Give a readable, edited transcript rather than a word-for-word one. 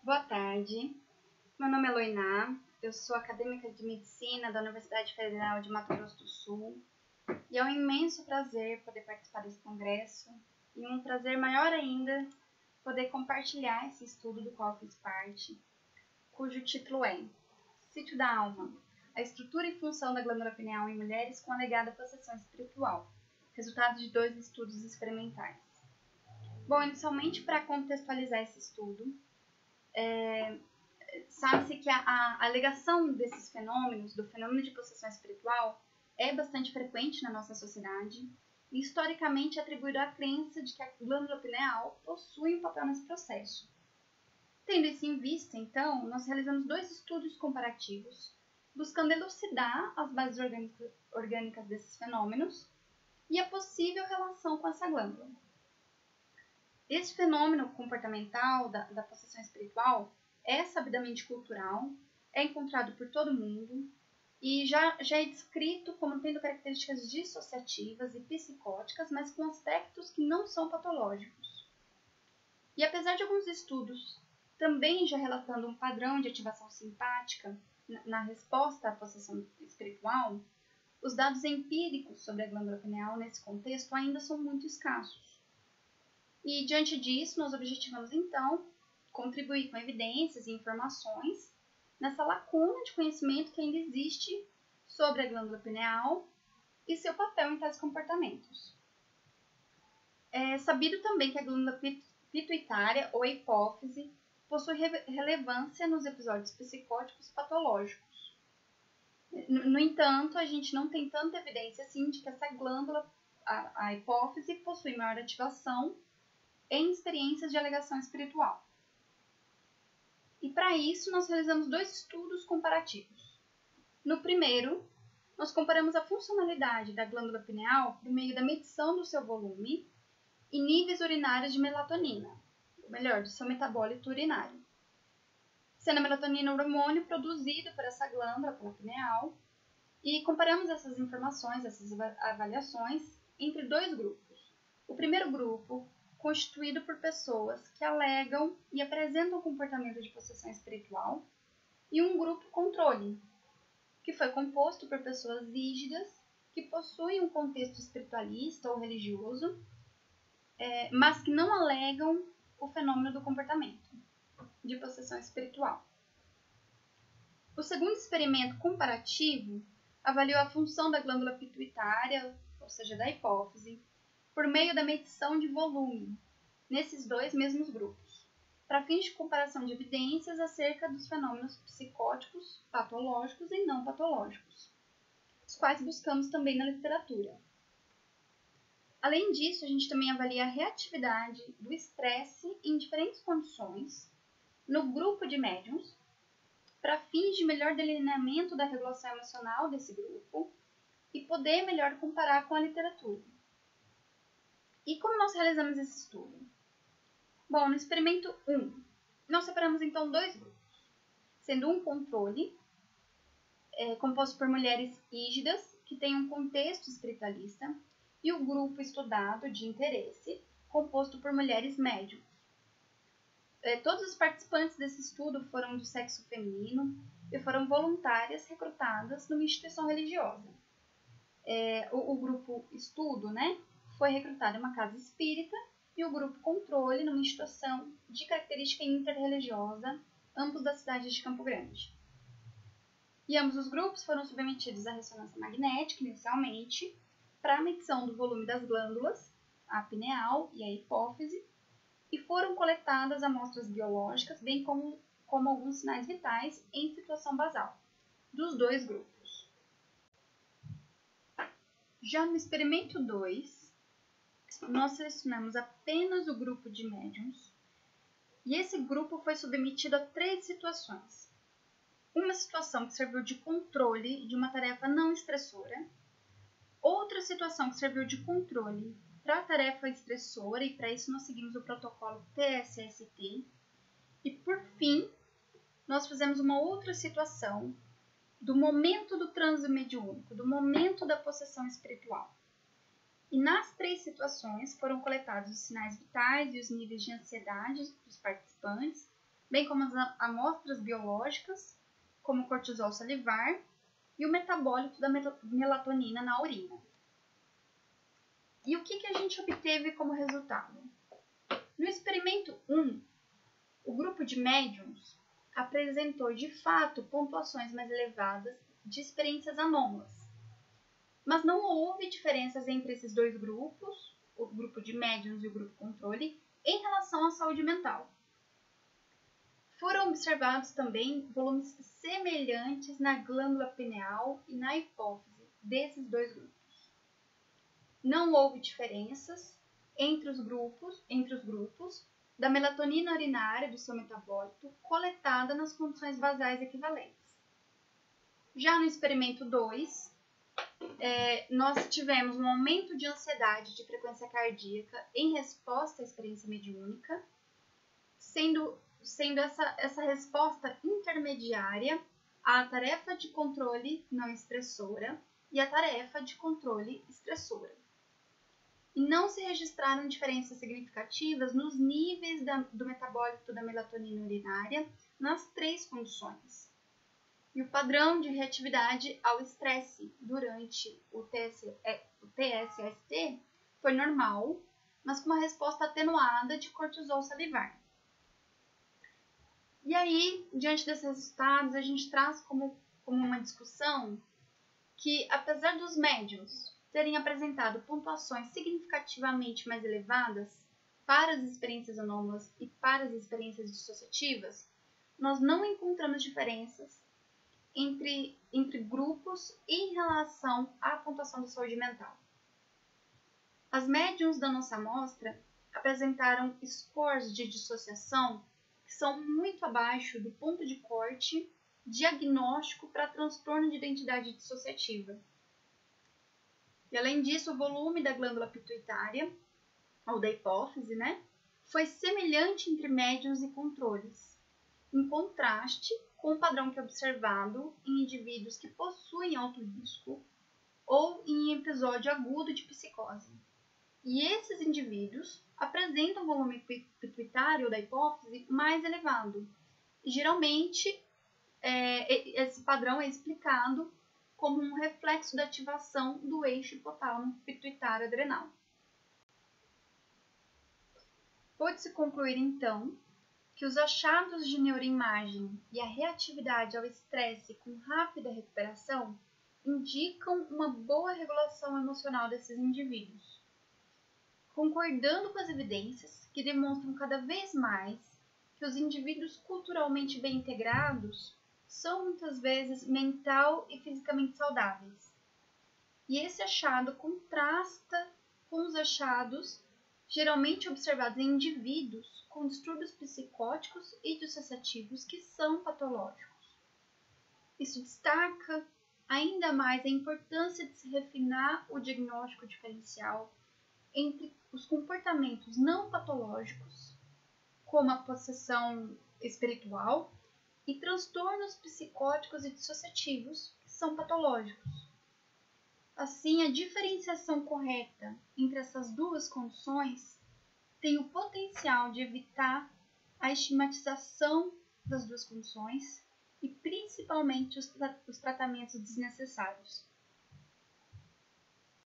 Boa tarde, meu nome é Loiná, eu sou acadêmica de medicina da Universidade Federal de Mato Grosso do Sul e é um imenso prazer poder participar desse congresso e um prazer maior ainda poder compartilhar esse estudo do qual fiz parte, cujo título é Sítio da Alma, a estrutura e função da glândula pineal em mulheres com alegada possessão espiritual, resultado de 2 estudos experimentais. Bom, inicialmente para contextualizar esse estudo, sabe-se que a alegação desses fenômenos, do fenômeno de possessão espiritual, é bastante frequente na nossa sociedade e historicamente é atribuído à crença de que a glândula pineal possui um papel nesse processo. Tendo isso em vista, então, nós realizamos 2 estudos comparativos, buscando elucidar as bases orgânicas desses fenômenos e a possível relação com essa glândula. Esse fenômeno comportamental da possessão espiritual é sabidamente cultural, é encontrado por todo mundo e já é descrito como tendo características dissociativas e psicóticas, mas com aspectos que não são patológicos. E apesar de alguns estudos também já relatando um padrão de ativação simpática na resposta à possessão espiritual, os dados empíricos sobre a glândula pineal nesse contexto ainda são muito escassos. E, diante disso, nós objetivamos, então, contribuir com evidências e informações nessa lacuna de conhecimento que ainda existe sobre a glândula pineal e seu papel em tais comportamentos. É sabido também que a glândula pituitária, ou a hipófise, possui relevância nos episódios psicóticos patológicos. No entanto, a gente não tem tanta evidência assim de que essa glândula, a hipófise, possui maior ativação em experiências de alegação espiritual. E para isso, nós realizamos 2 estudos comparativos. No primeiro, nós comparamos a funcionalidade da glândula pineal por meio da medição do seu volume e níveis urinários de melatonina, ou melhor, do seu metabólito urinário. Sendo a melatonina um hormônio produzido por essa glândula, pela pineal, e comparamos essas informações, essas avaliações, entre 2 grupos. O primeiro grupo, constituído por pessoas que alegam e apresentam comportamento de possessão espiritual, e um grupo controle, que foi composto por pessoas rígidas que possuem um contexto espiritualista ou religioso, mas que não alegam o fenômeno do comportamento de possessão espiritual. O segundo experimento comparativo avaliou a função da glândula pituitária, ou seja, da hipófise, por meio da medição de volume, nesses 2 mesmos grupos, para fins de comparação de evidências acerca dos fenômenos psicóticos, patológicos e não patológicos, os quais buscamos também na literatura. Além disso, a gente também avalia a reatividade do estresse em diferentes condições no grupo de médiums, para fins de melhor delineamento da regulação emocional desse grupo e poder melhor comparar com a literatura. E como nós realizamos esse estudo? Bom, no experimento 1, nós separamos então 2 grupos, sendo um controle, composto por mulheres rígidas, que têm um contexto espiritualista, e o grupo estudado de interesse, composto por mulheres médiums. Todos os participantes desse estudo foram do sexo feminino e foram voluntárias recrutadas numa instituição religiosa. O grupo estudo, foi recrutado em uma casa espírita e o grupo controle numa instituição de característica interreligiosa, ambos da cidade de Campo Grande. E ambos os grupos foram submetidos à ressonância magnética inicialmente para a medição do volume das glândulas, a pineal e a hipófise, e foram coletadas amostras biológicas, bem como alguns sinais vitais em situação basal, dos 2 grupos. Já no experimento 2, nós selecionamos apenas o grupo de médiums, e esse grupo foi submetido a 3 situações. Uma situação que serviu de controle de uma tarefa não estressora, outra situação que serviu de controle para a tarefa estressora, e para isso nós seguimos o protocolo TSST. E, por fim, nós fizemos uma outra situação do momento do transe mediúnico, do momento da possessão espiritual. E nas 3 situações foram coletados os sinais vitais e os níveis de ansiedade dos participantes, bem como as amostras biológicas, como o cortisol salivar e o metabólito da melatonina na urina. E o que a gente obteve como resultado? No experimento 1, o grupo de médiums apresentou de fato pontuações mais elevadas de experiências anômalas, mas não houve diferenças entre esses dois grupos, o grupo de médiums e o grupo controle, em relação à saúde mental. Foram observados também volumes semelhantes na glândula pineal e na hipófise desses dois grupos. Não houve diferenças entre os grupos da melatonina urinária do seu metabólito coletada nas condições basais equivalentes. Já no experimento 2, nós tivemos um aumento de ansiedade de frequência cardíaca em resposta à experiência mediúnica, sendo essa resposta intermediária à tarefa de controle não estressora e à tarefa de controle estressora. E não se registraram diferenças significativas nos níveis do metabólito da melatonina urinária nas 3 condições. E o padrão de reatividade ao estresse durante o TSST foi normal, mas com uma resposta atenuada de cortisol salivar. E aí, diante desses resultados, a gente traz como uma discussão que, apesar dos médiums terem apresentado pontuações significativamente mais elevadas para as experiências anômalas e para as experiências dissociativas, nós não encontramos diferenças entre grupos em relação à pontuação da saúde mental. As médiums da nossa amostra apresentaram scores de dissociação que são muito abaixo do ponto de corte diagnóstico para transtorno de identidade dissociativa. E além disso, o volume da glândula pituitária, ou da hipófise, foi semelhante entre médiums e controles, em contraste com o padrão que é observado em indivíduos que possuem alto risco ou em episódio agudo de psicose. E esses indivíduos apresentam volume pituitário da hipófise mais elevado. E geralmente, esse padrão é explicado como um reflexo da ativação do eixo hipotálamo pituitário adrenal. Pode-se concluir, então, que os achados de neuroimagem e a reatividade ao estresse com rápida recuperação indicam uma boa regulação emocional desses indivíduos. Concordando com as evidências que demonstram cada vez mais que os indivíduos culturalmente bem integrados são muitas vezes mental e fisicamente saudáveis. E esse achado contrasta com os achados geralmente observados em indivíduos com distúrbios psicóticos e dissociativos que são patológicos. Isso destaca ainda mais a importância de se refinar o diagnóstico diferencial entre os comportamentos não patológicos, como a possessão espiritual, e transtornos psicóticos e dissociativos, que são patológicos. Assim, a diferenciação correta entre essas duas condições tem o potencial de evitar a estigmatização das duas condições e, principalmente, os tratamentos desnecessários.